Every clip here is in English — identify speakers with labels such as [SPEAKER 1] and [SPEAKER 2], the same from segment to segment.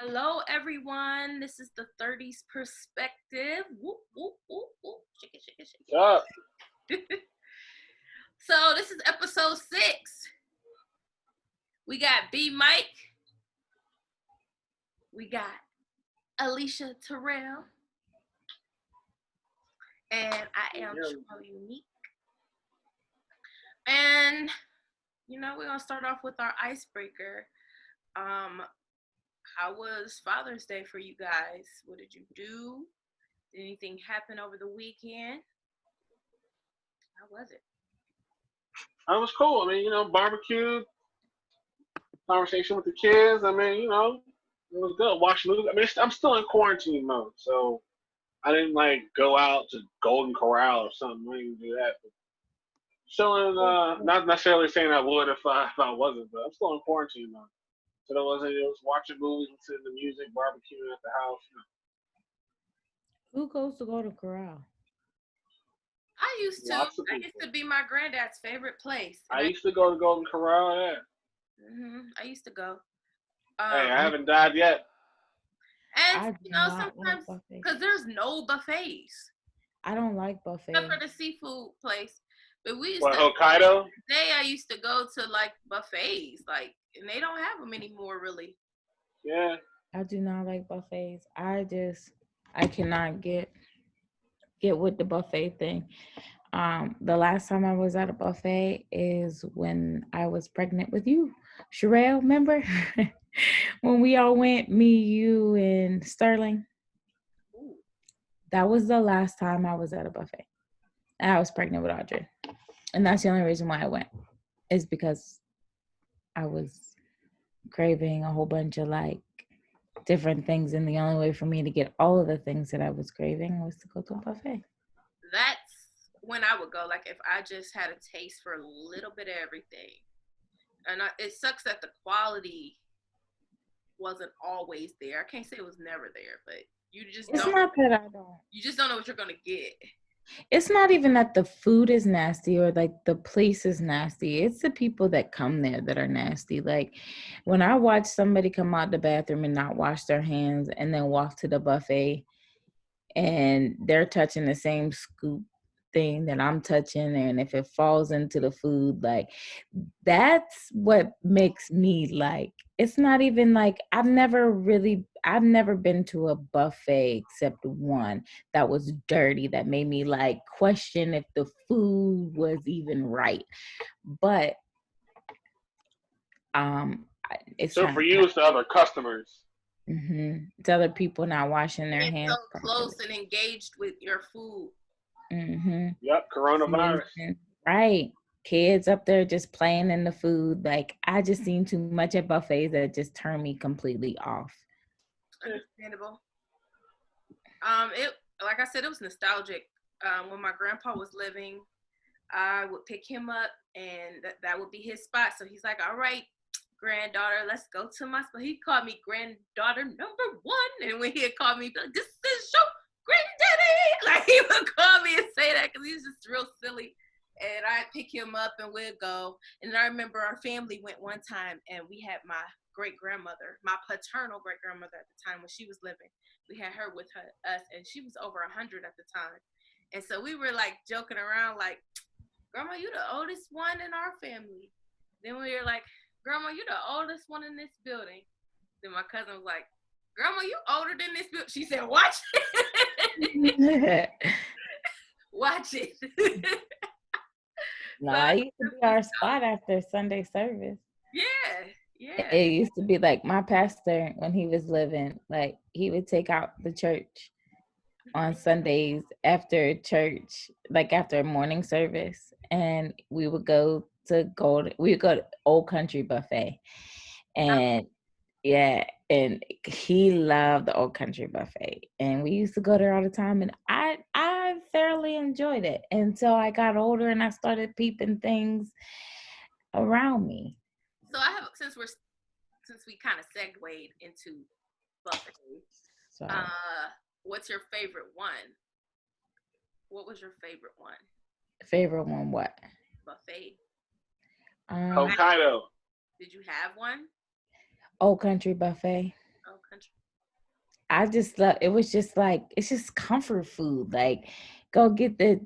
[SPEAKER 1] Hello, everyone. This is the 30s perspective. Whoop, whoop, whoop, whoop. Shake it, shake it, shake
[SPEAKER 2] What's up?
[SPEAKER 1] it. So, this is episode 6. We got B Mike. We got Alicia Terrell. And I am Charlie Unique. And, we're going to start off with our icebreaker. How was Father's Day for you guys? What did you do? Did anything happen over the weekend? How was it?
[SPEAKER 2] That was cool. Barbecue, conversation with the kids. It was good. Watch movies. I'm still in quarantine mode, so I didn't go out to Golden Corral or something. I didn't do that. But chilling. Not necessarily saying I would if I wasn't, but I'm still in quarantine mode. So there wasn't. It was watching movies, listening to music, barbecuing at the house.
[SPEAKER 3] Who goes to Golden Corral?
[SPEAKER 1] I used to.
[SPEAKER 2] Lots of
[SPEAKER 1] I
[SPEAKER 2] people.
[SPEAKER 1] used to be my granddad's favorite place.
[SPEAKER 2] I used to go to Golden Corral. Yeah.
[SPEAKER 1] I used to go.
[SPEAKER 2] Hey, I haven't died yet.
[SPEAKER 1] And
[SPEAKER 3] I do not like
[SPEAKER 1] sometimes
[SPEAKER 3] buffets.
[SPEAKER 1] because there's no buffets
[SPEAKER 3] I don't like
[SPEAKER 1] except
[SPEAKER 3] buffets.
[SPEAKER 1] for the seafood place. But we used
[SPEAKER 2] What,
[SPEAKER 1] to.
[SPEAKER 2] Hokkaido?
[SPEAKER 1] Today I used to go to buffets, and they don't have them anymore, really.
[SPEAKER 2] Yeah.
[SPEAKER 3] I do not like buffets. I cannot get with the buffet thing. The last time I was at a buffet is when I was pregnant with you, Sherelle. Remember when we all went, me, you, and Sterling?
[SPEAKER 1] Ooh.
[SPEAKER 3] That was the last time I was at a buffet. And I was pregnant with Audrey, and that's the only reason why I went, is because I was craving a whole bunch of different things, and the only way for me to get all of the things that I was craving was to go to a buffet.
[SPEAKER 1] That's when I would go. If I just had a taste for a little bit of everything, and it sucks that the quality wasn't always there. I can't say it was never there, but you just
[SPEAKER 3] It's
[SPEAKER 1] don't.
[SPEAKER 3] not that I don't.
[SPEAKER 1] You just don't know what you're gonna get.
[SPEAKER 3] It's not even that the food is nasty or the place is nasty. It's the people that come there that are nasty. When I watch somebody come out the bathroom and not wash their hands and then walk to the buffet and they're touching the same scoop thing that I'm touching, and if it falls into the food, that's what makes me it's not even I've never been to a buffet except one that was dirty, that made me question if the food was even right. But it's
[SPEAKER 2] So
[SPEAKER 3] not
[SPEAKER 2] for you, it's the other customers.
[SPEAKER 3] it's other people not washing their
[SPEAKER 1] Get
[SPEAKER 3] hands
[SPEAKER 1] so
[SPEAKER 3] properly.
[SPEAKER 1] close and engaged with your food.
[SPEAKER 2] Yep, coronavirus.
[SPEAKER 3] Right. Kids up there just playing in the food. I just seen too much at buffets that just turned me completely off.
[SPEAKER 1] Understandable. It like I said, it was nostalgic. When my grandpa was living, I would pick him up, and that would be his spot. So he's like, "All right, granddaughter, let's go to my spot." He called me granddaughter number 1, and when he had called me, he'd be like, "This is your granddaddy." He would call me and say that because he's just real silly. And I'd pick him up and we'd go. And I remember our family went one time, and we had my great grandmother, my paternal great grandmother at the time when she was living. We had her with us, and she was over 100 at the time. And so we were joking around, "Grandma, you the oldest one in our family." Then we were like, "Grandma, you the oldest one in this building." Then my cousin was like, "Grandma, you older than this building." She said, "Watch it." Watch it.
[SPEAKER 3] It used to be our spot after Sunday service.
[SPEAKER 1] Yeah.
[SPEAKER 3] It used to be my pastor, when he was living, he would take out the church on Sundays after church, after morning service, and we would go to Old Country Buffet. And and he loved the Old Country Buffet, and we used to go there all the time, and I thoroughly enjoyed it until I got older and I started peeping things around me.
[SPEAKER 1] So I have, since we kind of segued into buffets,
[SPEAKER 3] So
[SPEAKER 1] what's your favorite one? What was your favorite one?
[SPEAKER 3] favorite one, what?
[SPEAKER 1] Buffet.
[SPEAKER 2] Hokkaido.
[SPEAKER 1] Did you have one?
[SPEAKER 3] Old Country Buffet.
[SPEAKER 1] Oh, country.
[SPEAKER 3] I just love it. Was just like it's just comfort food. Like go get the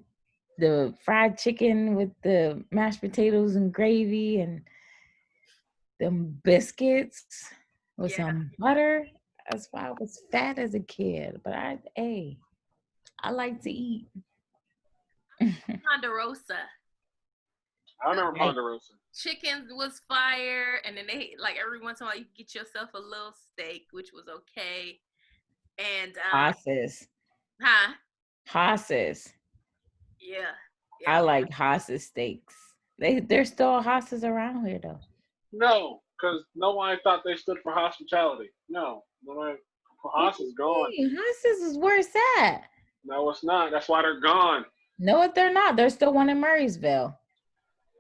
[SPEAKER 3] fried chicken with the mashed potatoes and gravy and them biscuits with
[SPEAKER 1] Yeah.
[SPEAKER 3] some butter. That's why I was fat as a kid. But I like to eat.
[SPEAKER 1] Ponderosa.
[SPEAKER 2] I remember
[SPEAKER 3] Right.
[SPEAKER 2] Ponderosa.
[SPEAKER 1] Chicken was fire, and then they like every once in a while you get yourself a little steak, which was okay. And
[SPEAKER 3] Hosses.
[SPEAKER 1] huh?
[SPEAKER 3] Hosses.
[SPEAKER 1] Yeah.
[SPEAKER 3] I
[SPEAKER 1] Yeah.
[SPEAKER 3] like Hosses steaks. There's still Hosses around here though.
[SPEAKER 2] No, because nobody thought they stood for hospitality. No, nobody. Haas is gone.
[SPEAKER 3] Hosses is where it's at.
[SPEAKER 2] No, it's not. That's why they're gone.
[SPEAKER 3] No, if they're not. There's still one in Murraysville.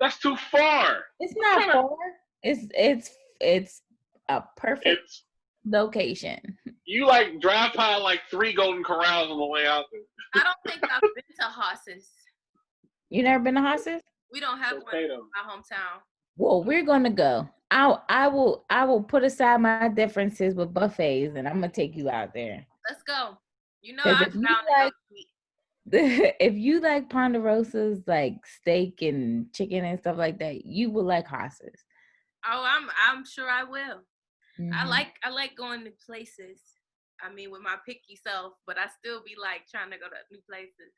[SPEAKER 2] That's too far.
[SPEAKER 3] It's not far. It's a perfect
[SPEAKER 2] It's
[SPEAKER 3] location.
[SPEAKER 2] you like drive by like 3 Golden Corrals on the way out there.
[SPEAKER 1] I don't think I've been to Hosses.
[SPEAKER 3] You never been to Hosses?
[SPEAKER 1] We don't have
[SPEAKER 2] It's
[SPEAKER 1] one
[SPEAKER 2] okay
[SPEAKER 1] in
[SPEAKER 2] though.
[SPEAKER 1] my hometown.
[SPEAKER 3] Well, we're gonna go. I will put aside my differences with buffets, and I'm gonna take you out there.
[SPEAKER 1] Let's go. You know
[SPEAKER 3] 'Cause
[SPEAKER 1] I'm
[SPEAKER 3] if you
[SPEAKER 1] down to
[SPEAKER 3] like-
[SPEAKER 1] go eat.
[SPEAKER 3] If you like Ponderosas, like steak and chicken and stuff like that, you will like Hosses.
[SPEAKER 1] Oh, I'm sure I will. I
[SPEAKER 3] Mhm.
[SPEAKER 1] like going to places. I mean, with my picky self, but I still be like trying to go to new places.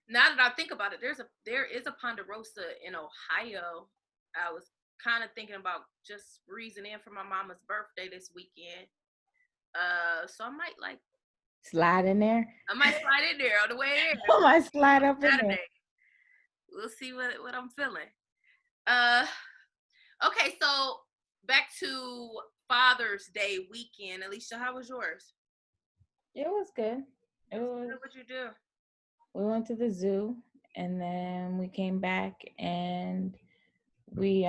[SPEAKER 1] Now that I think about it, there is a Ponderosa in Ohio. I was kind of thinking about just breezing in for my mama's birthday this weekend. So I might
[SPEAKER 3] Slide in there.
[SPEAKER 1] slide in there on the way in.
[SPEAKER 3] I might slide up in there.
[SPEAKER 1] Saturday. We'll see what I'm feeling. Okay, so back to Father's Day weekend. Alicia, how was yours?
[SPEAKER 3] It was good. It was.
[SPEAKER 1] What'd you do?
[SPEAKER 3] We went to the zoo, and then we came back, and we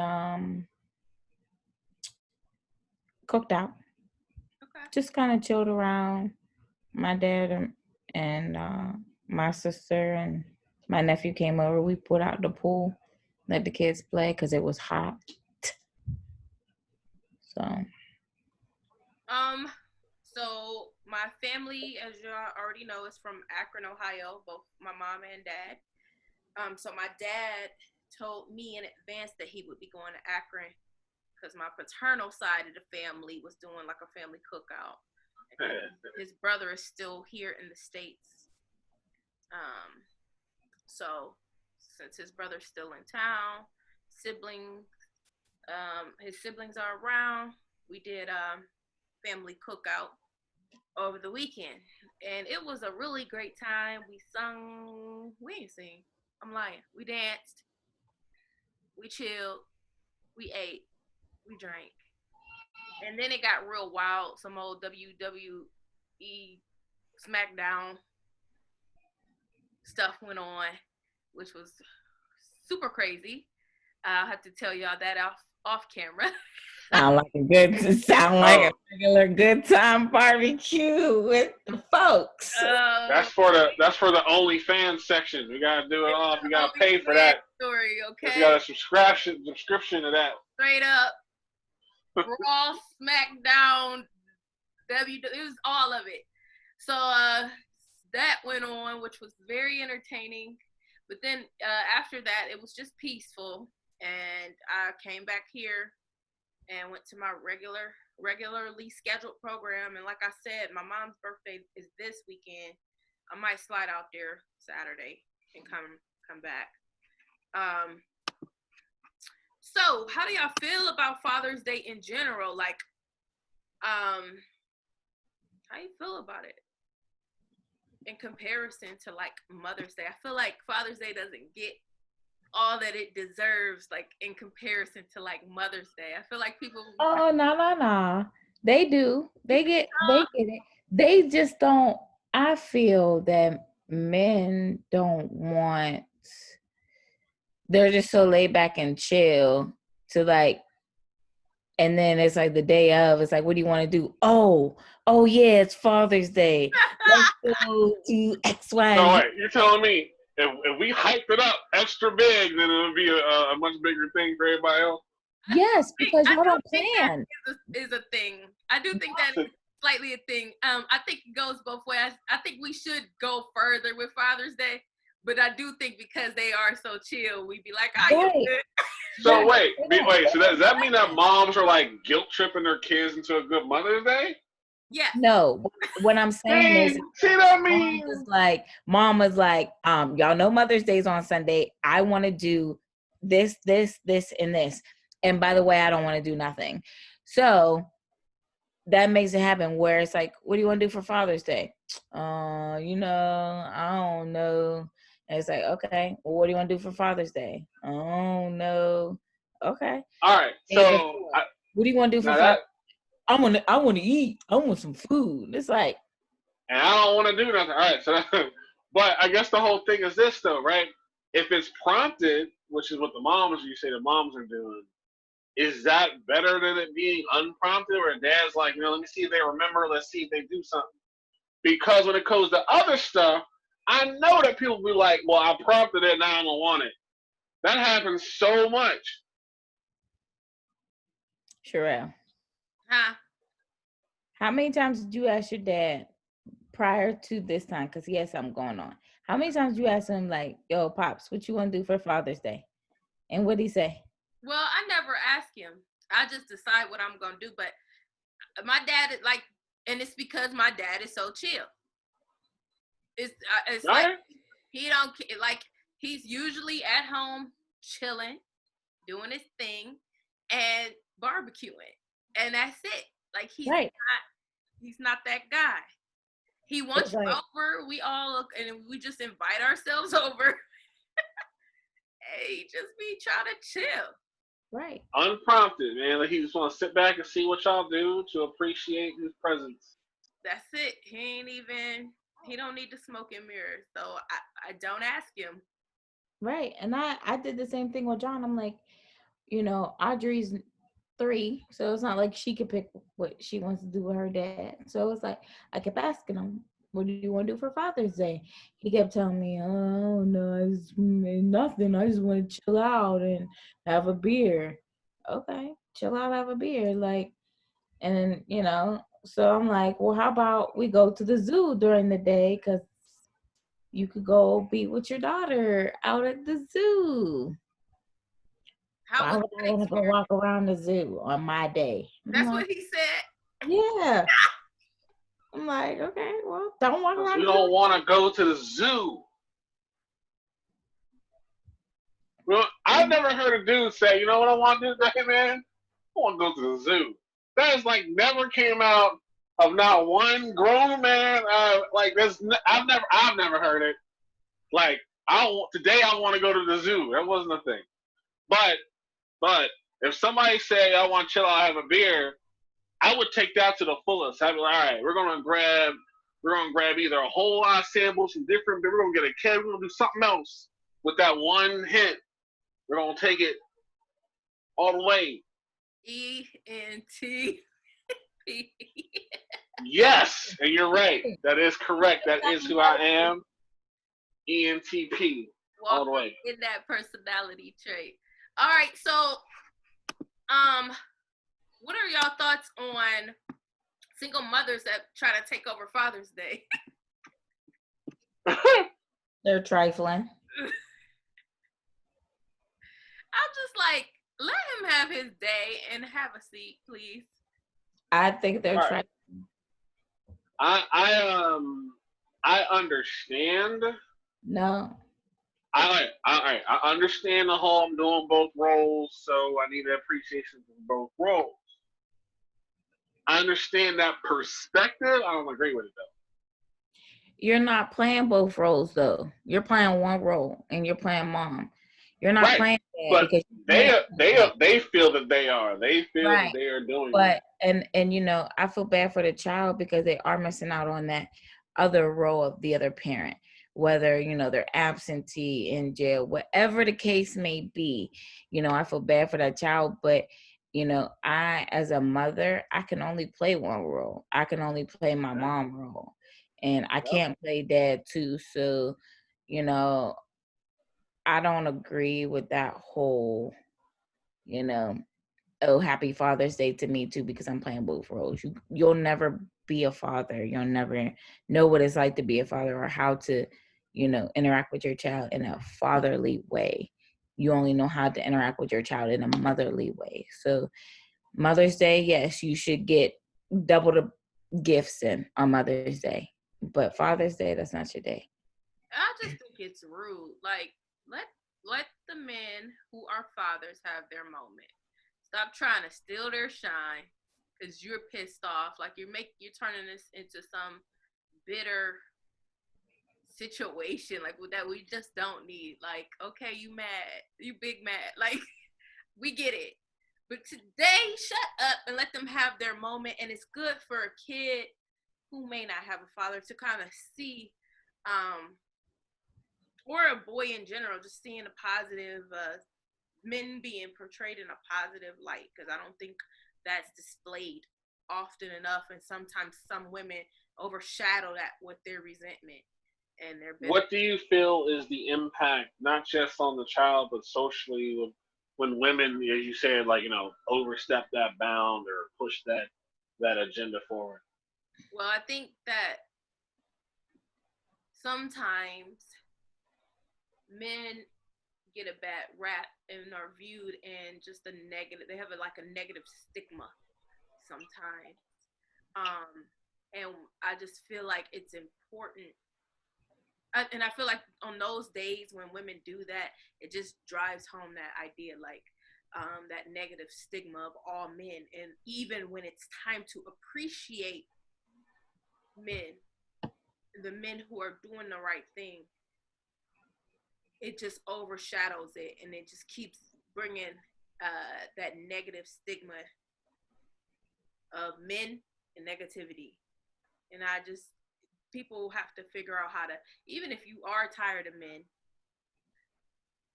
[SPEAKER 3] cooked out.
[SPEAKER 1] Okay.
[SPEAKER 3] Just kind of chilled around. My dad and my sister and my nephew came over. We put out the pool, let the kids play because it was hot.
[SPEAKER 1] So my family, as you already know, is from Akron, Ohio, both my mom and dad. So my dad told me in advance that he would be going to Akron because my paternal side of the family was doing like a family cookout. His brother is still here in the States. So since his brother's still in town, his siblings are around, we did family cookout over the weekend, and it was a really great time. We didn't sing, I'm lying. We danced, we chilled, we ate, we drank, and then it got real wild. Some old WWE SmackDown stuff went on, which was super crazy. I'll have to tell y'all that off camera.
[SPEAKER 3] Sound like a regular good time barbecue with the folks.
[SPEAKER 2] That's for the OnlyFans section. We gotta do it all. We gotta pay for that.
[SPEAKER 1] Story, okay?
[SPEAKER 2] We got a subscription to that.
[SPEAKER 1] Straight up, Raw, SmackDown, it was all of it. So that went on, which was very entertaining. But then after that, it was just peaceful, and I came back here and went to my regularly scheduled program. And like I said, my mom's birthday is this weekend. I might slide out there Saturday and come back. So how do y'all feel about Father's Day in general? Like, how you feel about it in comparison to like Mother's Day? I feel like Father's Day doesn't get all that it deserves, like in comparison to like Mother's Day. I feel like people.
[SPEAKER 3] Oh no. They do. They get it. They just don't. I feel that men don't want. They're just so laid back and chill to like, and then it's like the day of. It's like, what do you want to do? Oh yeah, it's Father's Day. Let's go to X, Y.
[SPEAKER 2] No, wait, you're telling me if we hyped it up extra big, then it would be a much bigger thing for everybody else?
[SPEAKER 3] Yes, because
[SPEAKER 1] I
[SPEAKER 3] y'all
[SPEAKER 1] do
[SPEAKER 3] don't
[SPEAKER 1] think that
[SPEAKER 3] plan.
[SPEAKER 1] is a thing. I do think that is slightly a thing. I think it goes both ways. I think we should go further with Father's Day, but I do think because they are so chill, we'd be like, "Oh, you
[SPEAKER 3] Right.
[SPEAKER 1] good?"
[SPEAKER 2] So
[SPEAKER 3] Right.
[SPEAKER 2] wait. So does that mean that moms are like guilt tripping their kids into a good Mother's Day?
[SPEAKER 1] Yes.
[SPEAKER 3] No, what I'm saying is
[SPEAKER 2] See what I
[SPEAKER 3] mom
[SPEAKER 2] mean?
[SPEAKER 3] was like, y'all know Mother's Day's on Sunday. I want to do this, and this. And by the way, I don't want to do nothing. So that makes it happen where it's like, what do you want to do for Father's Day? I don't know. And it's like, okay, well, what do you want to do for Father's Day? Oh no. Okay.
[SPEAKER 2] All right.
[SPEAKER 3] And
[SPEAKER 2] So
[SPEAKER 3] what do you want to do for
[SPEAKER 2] now
[SPEAKER 3] Father's
[SPEAKER 2] that,
[SPEAKER 3] Day? I want to eat. I want some food. It's like,
[SPEAKER 2] and I don't want to do nothing. All right. So, but I guess the whole thing is this though, right? If it's prompted, which is what you say the moms are doing, is that better than it being unprompted, where dad's like, let me see if they remember, let's see if they do something? Because when it comes to other stuff, I know that people be like, well, I prompted it, now I don't want it. That happens so much.
[SPEAKER 3] Sherelle,
[SPEAKER 1] Huh?
[SPEAKER 3] how many times did you ask your dad prior to this time? Because he had something going on. How many times did you ask him, like, yo, Pops, what you want to do for Father's Day? And what'd he say?
[SPEAKER 1] Well, I never ask him. I just decide what I'm gonna do. But my dad is like, and it's because my dad is so chill. It's
[SPEAKER 2] All
[SPEAKER 1] like
[SPEAKER 2] right?
[SPEAKER 1] he don't like he's usually at home chilling, doing his thing, and barbecuing, and that's it. Like
[SPEAKER 3] Right.
[SPEAKER 1] he's not that guy. He wants
[SPEAKER 3] It's
[SPEAKER 1] you
[SPEAKER 3] like,
[SPEAKER 1] over. We all and we just invite ourselves over. Hey, just be trying to chill.
[SPEAKER 3] right.
[SPEAKER 2] Unprompted, man. Like he just want to sit back and see what y'all do to appreciate his presence.
[SPEAKER 1] That's it. He don't need to smoke and mirrors. So I don't ask him.
[SPEAKER 3] Right. And I did the same thing with John. I'm like, Audrey's 3, so it's not like she could pick what she wants to do with her dad. So it's like I kept asking him, "What do you want to do for Father's Day?" He kept telling me, "Oh no, it's nothing. I just want to chill out and have a beer." Okay, chill out, have a beer, like, and then So I'm like, well, how about we go to the zoo during the day? Because you could go be with your daughter out at the zoo.
[SPEAKER 1] How
[SPEAKER 3] Why
[SPEAKER 1] was
[SPEAKER 3] would I
[SPEAKER 1] that
[SPEAKER 3] want to go
[SPEAKER 1] experience?
[SPEAKER 3] walk around the zoo on my day? I'm
[SPEAKER 1] That's
[SPEAKER 3] like,
[SPEAKER 1] what he said.
[SPEAKER 3] yeah. I'm like, okay, well, don't walk
[SPEAKER 2] Because
[SPEAKER 3] around
[SPEAKER 2] we
[SPEAKER 3] the zoo.
[SPEAKER 2] don't want to go to the zoo. Well, I've never heard a dude say, you know what I want to do today, man? I want to go to the zoo. That is like never came out of not one grown man. I've never heard it. Like, today I want to go to the zoo. That wasn't a thing. But if somebody say I want to chill out, have a beer, I would take that to the fullest. I'd be like, all right, we're gonna grab either a whole lot of samples from different. We're gonna get a keg. We're gonna do something else with that one hint. We're gonna take it all the way.
[SPEAKER 1] ENTP.
[SPEAKER 2] Yes, and you're right. That is correct. That is who I am. ENTP all
[SPEAKER 1] Walk
[SPEAKER 2] the way.
[SPEAKER 1] in that personality trait. All right, so what are y'all thoughts on single mothers that try to take over Father's Day?
[SPEAKER 3] They're trifling.
[SPEAKER 1] I'm just like, let him have his day and have a seat, please.
[SPEAKER 3] I think they're
[SPEAKER 2] All right.
[SPEAKER 3] trifling.
[SPEAKER 2] I understand.
[SPEAKER 3] No.
[SPEAKER 2] I understand the whole I'm doing both roles, so I need an appreciation for both roles. I understand that perspective. I don't agree with it though.
[SPEAKER 3] You're not playing both roles though. You're playing one role and you're playing mom. You're not
[SPEAKER 2] Right.
[SPEAKER 3] playing that
[SPEAKER 2] But
[SPEAKER 3] because
[SPEAKER 2] they feel that they are. They feel
[SPEAKER 3] right.
[SPEAKER 2] that they are doing
[SPEAKER 3] But
[SPEAKER 2] it.
[SPEAKER 3] and I feel bad for the child because they are missing out on that other role of the other parent, whether they're absentee in jail, whatever the case may be. I feel bad for that child, but I as a mother, I can only play one role. I can only play my mom role, and I can't play dad too. So I don't agree with that whole, oh, happy Father's Day to me too, because I'm playing both roles. You'll never be a father. You'll never know what it's like to be a father or how to, interact with your child in a fatherly way. You only know how to interact with your child in a motherly way. So Mother's Day, yes, you should get double the gifts in on Mother's Day. But Father's Day, that's not your day.
[SPEAKER 1] I just think it's rude. Like, let the men who are fathers have their moment. Stop trying to steal their shine because you're pissed off. Like you're turning this into some bitter situation like that we just don't need. Like, okay, you mad, you big mad. Like, we get it. But today, shut up and let them have their moment. And it's good for a kid who may not have a father to kind of see, or a boy in general, just seeing a positive, men being portrayed in a positive light. Because I don't think that's displayed often enough. And sometimes some women overshadow that with their resentment and their bitterness.
[SPEAKER 2] What do you feel is the impact, not just on the child, but socially, when women, as you said, like, overstep that bound or push that agenda forward?
[SPEAKER 1] Well, I think that sometimes men get a bad rap and are viewed in just a negative. They have a negative stigma sometimes, and I just feel like it's important. And I feel like on those days when women do that, it just drives home that idea, like that negative stigma of all men. And even when it's time to appreciate men, the men who are doing the right thing, it just overshadows it, and it just keeps bringing that negative stigma of men and negativity. And people have to figure out how to, even if you are tired of men,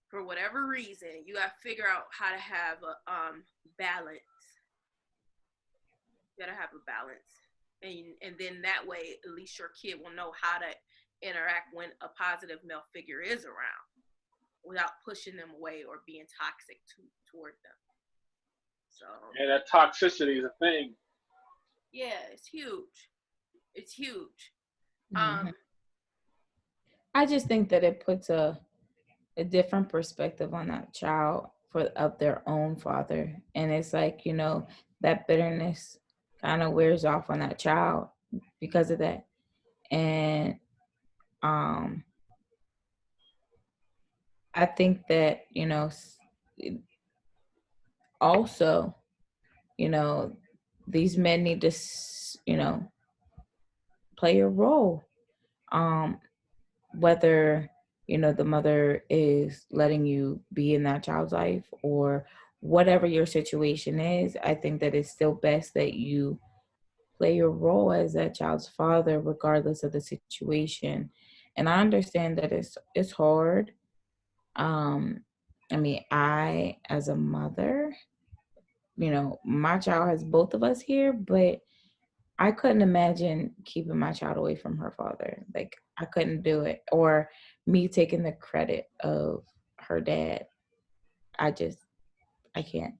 [SPEAKER 1] for whatever reason, you got to figure out how to have a balance. You got to have a balance. And then that way, at least your kid will know how to interact when a positive male figure is around without pushing them away or being toxic toward them. So
[SPEAKER 2] yeah, that toxicity is a thing.
[SPEAKER 1] Yeah, it's huge. It's huge.
[SPEAKER 3] I just think that it puts a different perspective on that child of their own father, and it's like, that bitterness kind of wears off on that child because of that. And I think that also, these men need to play a role, whether the mother is letting you be in that child's life or whatever your situation is. I think that it's still best that you play your role as that child's father regardless of the situation. And I understand that it's hard. I, as a mother, my child has both of us here, but I couldn't imagine keeping my child away from her father. Like, I couldn't do it. Or me taking the credit of her dad. I can't say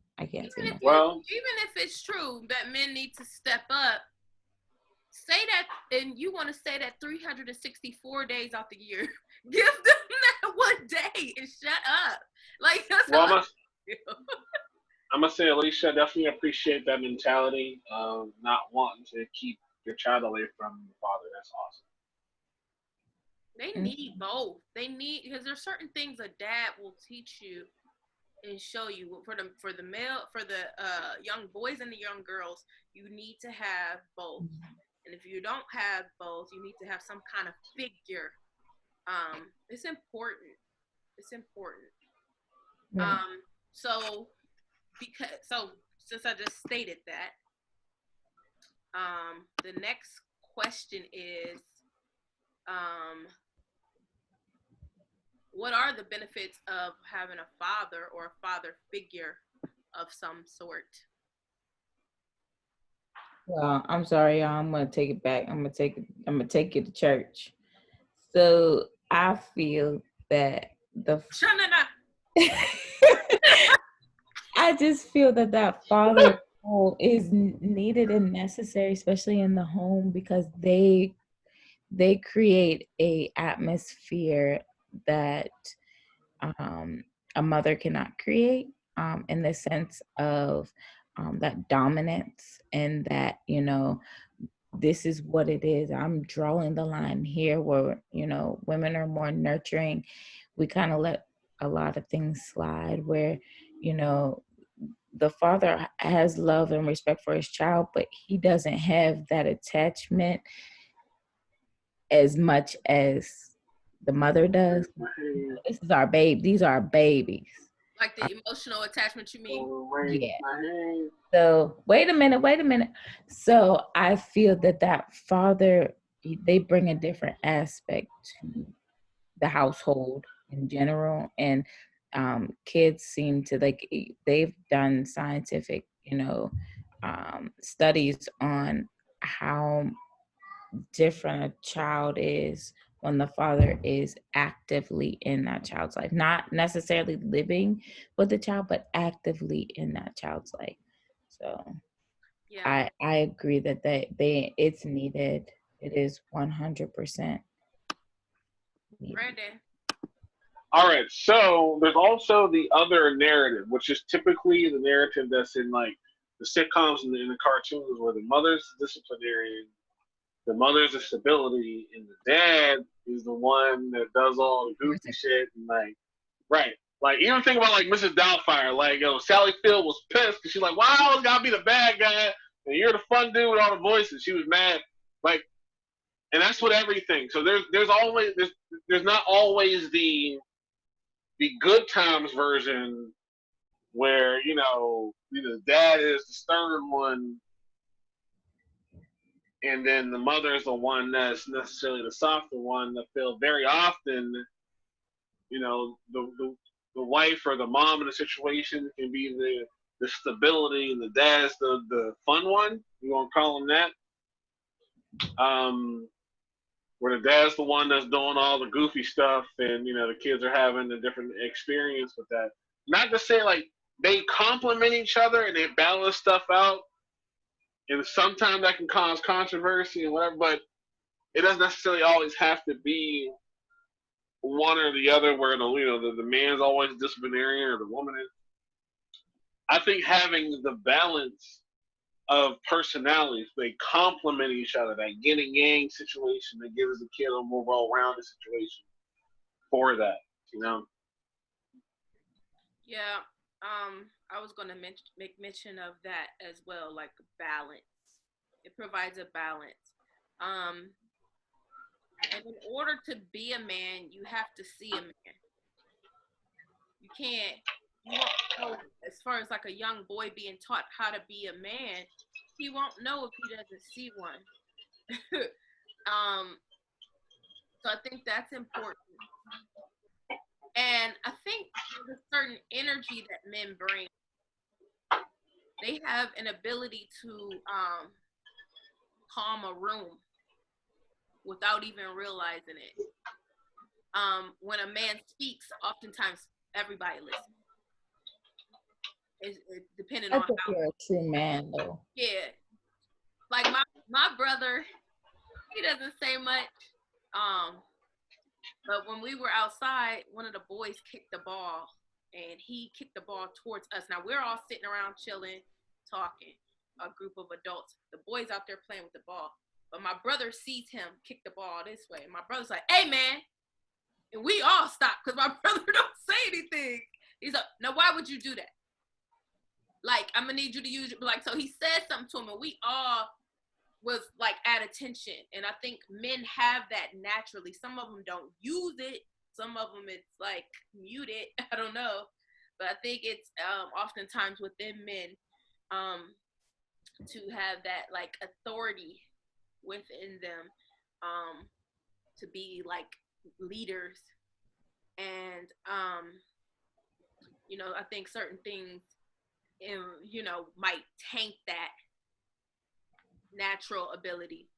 [SPEAKER 3] no.
[SPEAKER 2] Well,
[SPEAKER 1] even if it's true that men need to step up, say that, and you want to say that 364 days out the year, give them that one day and shut up. Like, that's
[SPEAKER 2] well,
[SPEAKER 1] how
[SPEAKER 2] I'm gonna say, Alicia, I definitely appreciate that mentality of not wanting to keep your child away from your father. That's awesome.
[SPEAKER 1] They need both. Because there's certain things a dad will teach you and show you. For the young boys and the young girls, you need to have both. And if you don't have both, you need to have some kind of figure. It's important. It's important. So since I just stated that, the next question is, what are the benefits of having a father or a father figure of some sort?
[SPEAKER 3] Well, I'm sorry, y'all. I'm gonna take it back. I'm gonna take you to church. So I feel that I just feel that that father role is needed and necessary, especially in the home, because they create a atmosphere that um, a mother cannot create, in the sense of that dominance, and that, this is what it is. I'm drawing the line here where, women are more nurturing. We kind of let a lot of things slide where, you know, the father has love and respect for his child, but he doesn't have that attachment as much as the mother does. This is our babe. These are our babies.
[SPEAKER 1] Like the emotional attachment, you mean?
[SPEAKER 3] Yeah. So wait a minute. So I feel that that father, they bring a different aspect to the household in general, and kids seem to like, they've done scientific, studies on how different a child is when the father is actively in that child's life, not necessarily living with the child, but actively in that child's life. So
[SPEAKER 1] Yeah.
[SPEAKER 3] I agree that they it's needed. It is 100% needed.
[SPEAKER 1] Brandon.
[SPEAKER 2] All right, so there's also the other narrative, which is typically the narrative that's in like the sitcoms and in the cartoons, where the mother's the disciplinarian, the mother's the stability, and the dad is the one that does all the goofy shit. And like, right, like even think about like Mrs. Doubtfire, like Sally Field was pissed because she's like, "Why I always gotta be the bad guy, and you're the fun dude with all the voices." She was mad, like, and that's what everything. So there's always there's not always the good times version where the dad is the stern one, and then the mother is the one that's necessarily the softer one. That feel very often, the wife or the mom in the situation can be the stability, and the dad's the fun one. You want to call him that? Where the dad's the one that's doing all the goofy stuff, and the kids are having a different experience with that. Not to say like they complement each other and they balance stuff out, and sometimes that can cause controversy and whatever, but it doesn't necessarily always have to be one or the other, where the man's always disciplinarian or the woman is. I think having the balance of personalities, they complement each other. That yin and yang situation that gives the kid a more well-rounded situation for that,
[SPEAKER 1] Yeah. I was gonna make mention of that as well, like balance. It provides a balance. Um, and in order to be a man, you have to see a man. You can't. You won't know, as far as like a young boy being taught how to be a man, he won't know if he doesn't see one. um, so I think that's important. And I think there's a certain energy that men bring. They have an ability to calm a room without even realizing it. When a man speaks, oftentimes everybody listens. It's depending on
[SPEAKER 3] I think you're a true man, though.
[SPEAKER 1] Yeah, like my brother, he doesn't say much. But when we were outside, one of the boys kicked the ball, and he kicked the ball towards us. Now we're all sitting around chilling, talking, a group of adults. The boy's out there playing with the ball. But my brother sees him kick the ball this way. And my brother's like, "Hey, man." And we all stop because my brother don't say anything. He's like, "Now, why would you do that? Like, I'm going to need you to use it." Like, so he said something to him, and we all was like at attention. And I think men have that naturally. Some of them don't use it. Some of them it's like muted. I don't know. But I think it's oftentimes within men to have that like authority within them, to be like leaders. And I think certain things might taint that natural ability.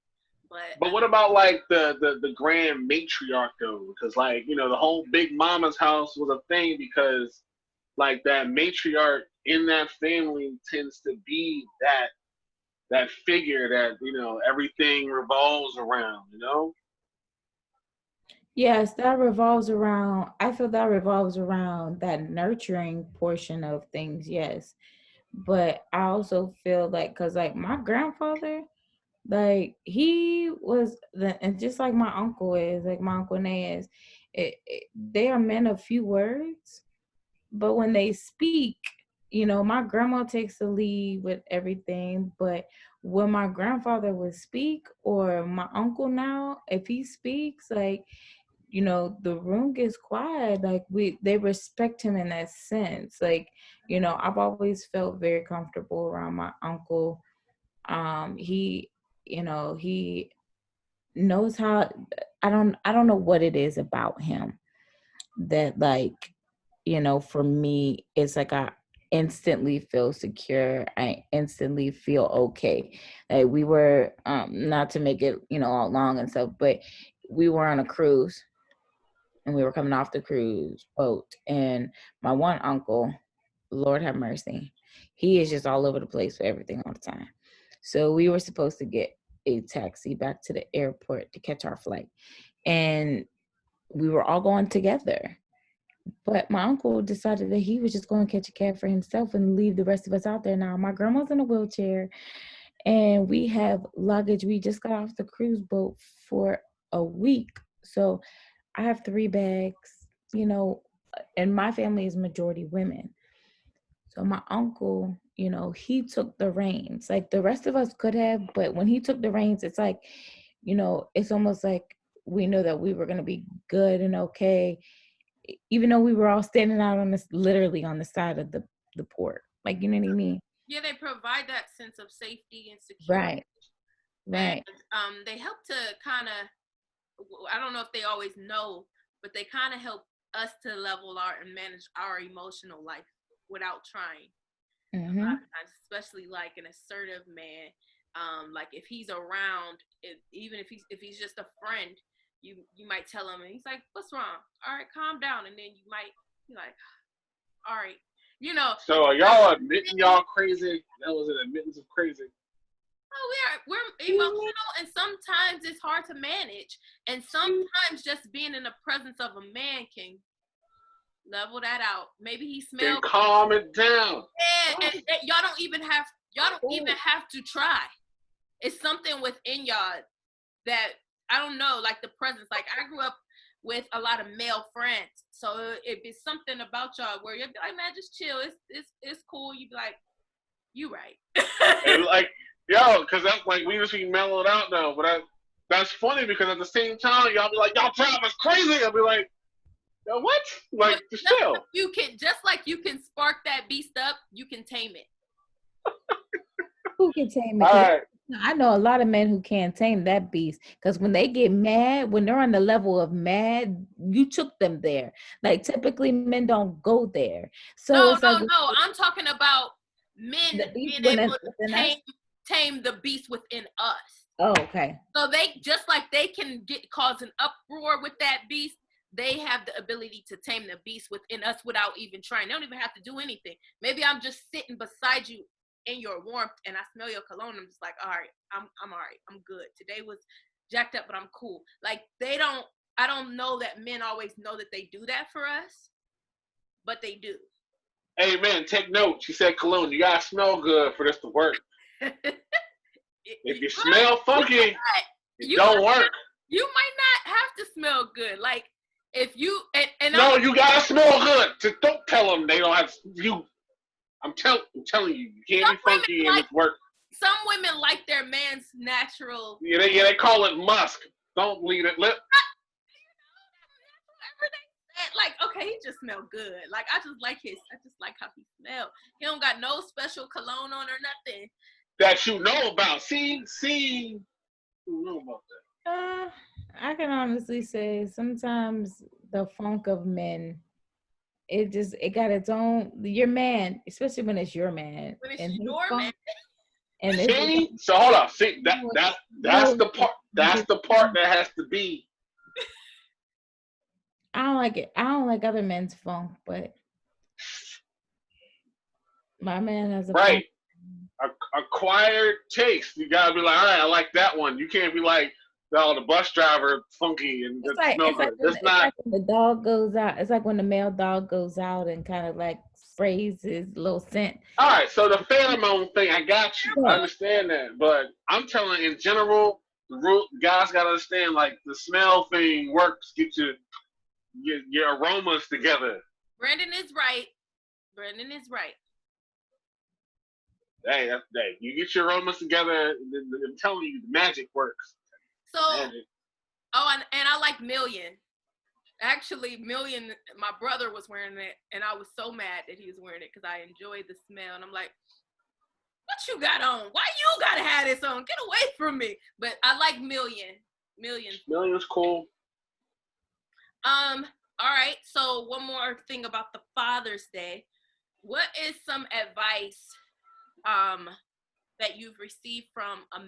[SPEAKER 2] But what about like the grand matriarch though? Because like the whole Big Mama's house was a thing because like that matriarch in that family tends to be that figure that, everything revolves around,
[SPEAKER 3] Yes, that revolves around, I feel that revolves around that nurturing portion of things, yes. But I also feel like, because like my grandfather, like he was the, and just like my uncle is, like my uncle Nay is, they are men of few words, but when they speak, my grandma takes the lead with everything. But when my grandfather would speak, or my uncle now, if he speaks, like, the room gets quiet. Like they respect him in that sense. Like, I've always felt very comfortable around my uncle. He, he knows how, I don't know what it is about him that, like, for me, it's like I instantly feel secure. I instantly feel okay. Like we were, not to make it, all long and stuff, but we were on a cruise, and we were coming off the cruise boat, and my one uncle, Lord have mercy, he is just all over the place for everything all the time. So we were supposed to get a taxi back to the airport to catch our flight, and we were all going together. But my uncle decided that he was just going to catch a cab for himself and leave the rest of us out there. Now, my grandma's in a wheelchair, and we have luggage. We just got off the cruise boat for a week. So I have 3 bags, and my family is majority women. So my uncle, he took the reins. Like the rest of us could have, but when he took the reins, it's like, it's almost like we know that we were going to be good and okay, even though we were all standing out on this, literally on the side of the port. Like, you know what I mean?
[SPEAKER 1] Yeah, they provide that sense of safety and security.
[SPEAKER 3] Right.
[SPEAKER 1] And they help to kind of, I don't know if they always know, but they kind of help us to level our and manage our emotional life without trying. A lot of times, especially like an assertive man, like if he's around, even if he's just a friend, you might tell him, and he's like, "What's wrong? All right, calm down." And then you might be like, "All right,
[SPEAKER 2] So are y'all admitting y'all crazy? That was an admittance of crazy.
[SPEAKER 1] we're emotional, and sometimes it's hard to manage, and sometimes just being in the presence of a man can level that out. Maybe he smells.
[SPEAKER 2] Can calm it down.
[SPEAKER 1] Yeah, and y'all don't even have to try. It's something within y'all that, I don't know, like the presence. Like I grew up with a lot of male friends, so it'd be something about y'all where you'd be like, "Man, just chill. It's cool." You'd be like, "You right."
[SPEAKER 2] And like, yo, because that's like we just be mellowed out now. But that's funny because at the same time, y'all be like, "Y'all drive us crazy." I'll be like, "Yo, what?" Like, just chill.
[SPEAKER 1] Like you can spark that beast up, you can tame it.
[SPEAKER 3] Who can tame it?
[SPEAKER 2] All right.
[SPEAKER 3] I know a lot of men who can't tame that beast, because when they get mad, when they're on the level of mad, you took them there. Like typically men don't go there. So
[SPEAKER 1] no,
[SPEAKER 3] it's like,
[SPEAKER 1] I'm talking about men being able to tame the beast within us.
[SPEAKER 3] Oh, okay.
[SPEAKER 1] So they, just like they can cause an uproar with that beast, they have the ability to tame the beast within us without even trying. They don't even have to do anything. Maybe I'm just sitting beside you in your warmth and I smell your cologne. I'm just like, all right, I'm all right. I'm good. Today was jacked up, but I'm cool. Like I don't know that men always know that they do that for us, but they do.
[SPEAKER 2] Hey man, take note. She said cologne. You gotta smell good for this to work. If you smell funky, it don't work.
[SPEAKER 1] You might not have to smell good. Like if you
[SPEAKER 2] no, you gotta smell good. Just don't tell them they don't have you. I'm telling you, you can't be funky and it's work.
[SPEAKER 1] Some women like their man's natural.
[SPEAKER 2] Yeah, they call it musk. Don't leave it lip.
[SPEAKER 1] Like, okay, he just smell good. Like I just like how he smell. He don't got no special cologne on or nothing.
[SPEAKER 2] That you know about. See, you know about that.
[SPEAKER 3] I can honestly say sometimes the funk of men, it got its own, your man, especially when it's your man.
[SPEAKER 1] When it's your man.
[SPEAKER 3] And
[SPEAKER 2] see, so hold on. See, that's the part. That's the part that has to be.
[SPEAKER 3] I don't like it. I don't like other men's funk, but My man has a
[SPEAKER 2] Right.
[SPEAKER 3] point.
[SPEAKER 2] Acquired taste. You gotta be like, all right, I like that one. You can't be like, oh, the bus driver funky and
[SPEAKER 3] It's
[SPEAKER 2] it
[SPEAKER 3] like
[SPEAKER 2] smell
[SPEAKER 3] it's like
[SPEAKER 2] good.
[SPEAKER 3] when,
[SPEAKER 2] That's
[SPEAKER 3] it's
[SPEAKER 2] not
[SPEAKER 3] like when the dog goes out. It's like when the male dog goes out and kind of like sprays his little scent.
[SPEAKER 2] all right. So the pheromone thing, I got you. I
[SPEAKER 3] Yeah.
[SPEAKER 2] understand that, but I'm telling in general, the rule guys gotta understand like the smell thing works. Get your aromas together.
[SPEAKER 1] Brandon is right. Brandon is right.
[SPEAKER 2] Hey, you get your aromas together. I'm telling you, the magic works.
[SPEAKER 1] So,
[SPEAKER 2] Magic.
[SPEAKER 1] and I like Million. Actually, Million, my brother was wearing it, and I was so mad that he was wearing it because I enjoyed the smell. And I'm like, what you got on? Why you gotta have this on? Get away from me. But I like Million.
[SPEAKER 2] Million's cool.
[SPEAKER 1] All right. So one more thing about the Father's Day. What is some advice that you've received from a